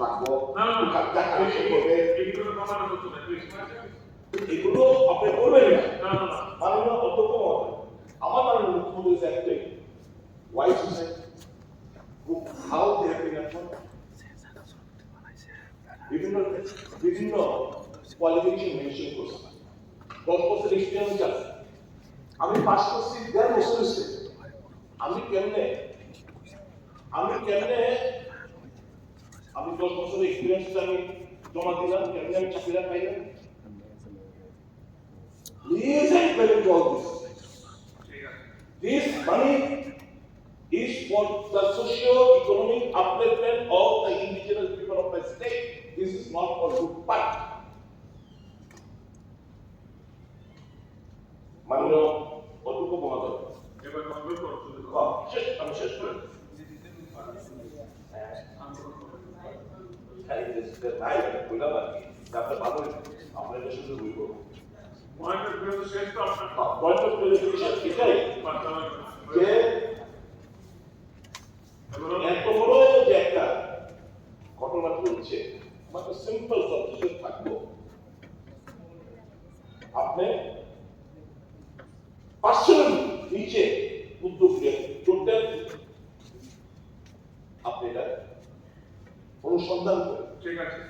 রাখবো, যা কালেকশন করবে এগুলো আপনি করবেন না। মাননীয় অধ্যক্ষ মহোদয়, আমার মাননীয় মুখ্যমন্ত্রী একটাই Owais Hossain how they have been বিভিন্ন বিভিন্ন কোয়ালিফিকেশন মেনশন করছে, 10 বছর এক্সপিরিয়েন্স আছে, আমি পাস করছি 1.5 বছর হচ্ছে, আমি কেমনে আমি 10 বছরের এক্সপিরিয়েন্স আমি জমা দিলাম, কেমনে আমি চাকরিটা পাইলাম? Please encourage all this. This money is for the socio-economic upliftment of the indigenous people of the state. This is not for loophole. মাননীয় অধ্যক্ষ মহোদয়, এবার কমপ্লিট করতে আমি শেষ করে আপনার ভালো আপনার শুধু বলব এত বড় যে একটা ঘটনা চলছে, আমাকে সিম্পল সাবজেক্ট থাকবো, আপনি পার্সোনালি নিচে উদ্যোগ নিয়ে টোটাল আপনি এটা অনুসন্ধান করেন, ঠিক আছে?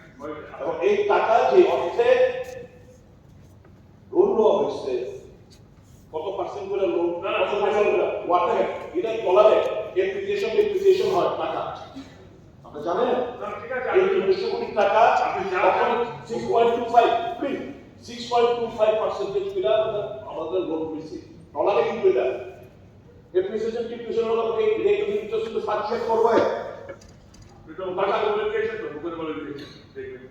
এবং এই টাকা যে অর্থে লোন নেওয়া হয়েছে, কত পার্সেন্ট করে লোন, কত পার্সেন্ট ওয়াটার এটা ডলারে এপ্রিসিয়েশন হয় টাকা, আপনি জানেন? এই 200 কোটি টাকা তখন 6.25% করে আমাদের লোন হয়েছে ডলারে, কিন্তু এটা এপ্রিসিয়েশন কি রেট ইন্টারেস্ট সাবজেক্ট করবে, এটা টাকা বলে দিয়েছে তো উপরে বলে দিয়েছে, দেখবেন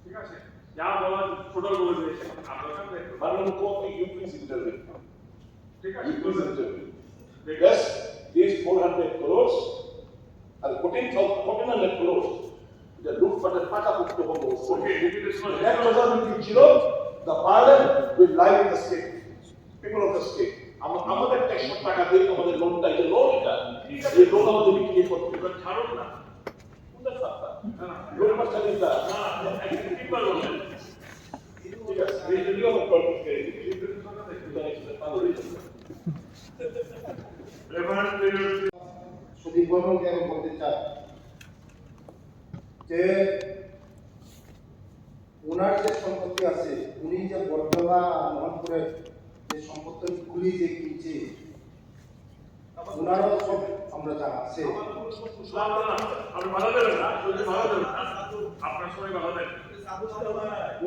ঠিক আছে? যা বলা টোটাল বলে দিয়েছে, আপনারা দেখবেন মাননীয় মুখ্যমন্ত্রী ইউ প্লিজ ইন্টারভিউ, ঠিক আছে? Please interview yes these 400 crores আর 1400 crores the look for the টাকা মুক্ত হবে, okay that will be zero, the burden will lie with the state, people of the state. আমাদের ট্যাক্স টাকা দিয়ে আমাদের লোনটা, এই লোন এটা এই লোন আমাদের বিক্রি করতে হবে, ছাড়ুন না কোনটা সাথে না লোন মাসটা দিতা না একদিন কি করব, ঠিক আছে? এই ভিডিও আমি কল করতে সুদীপ বর্মনকে আমি বলতে চাই যে ওনার যে সম্পত্তি আছে, উনি যে বর্ধমান মোহনপুরের যে সম্পত্তিগুলি যে কিনছে, ওনারও সব আমরা জানা আছে।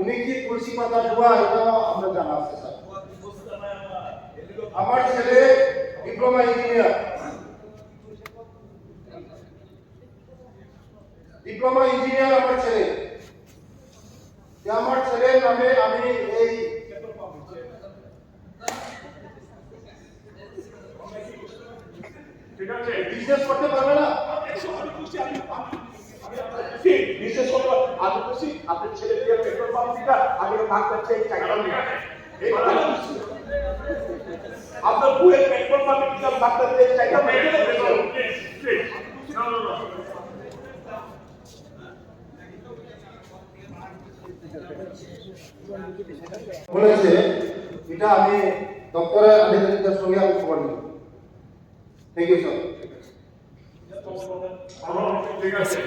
উনি কি তুলসী পাতা ধোয়া, এটাও আমরা জানা আছে স্যার। আমার ছেলে ডিপ্লোমা ইঞ্জিনিয়ার, আমার ছেলে, আমার ছেলের নামে আমি এই ঠিক আছে বিজনেস করতে পারবে না, বিশেষ করে আমি বলছি আপনার ছেলে দিয়ে পেট্রোল পাম্প দিটা আগে ভাগ করছে এই কথা বলছি, আপনার বুয়ের পেট্রোল পাম্পে দিটা ভাগ করতে চাইটা বলেছে, এটা আমি দপ্তরের আধিকারিকদের সঙ্গে আমি খবর নিব। Thank you sir. ঠিক আছে।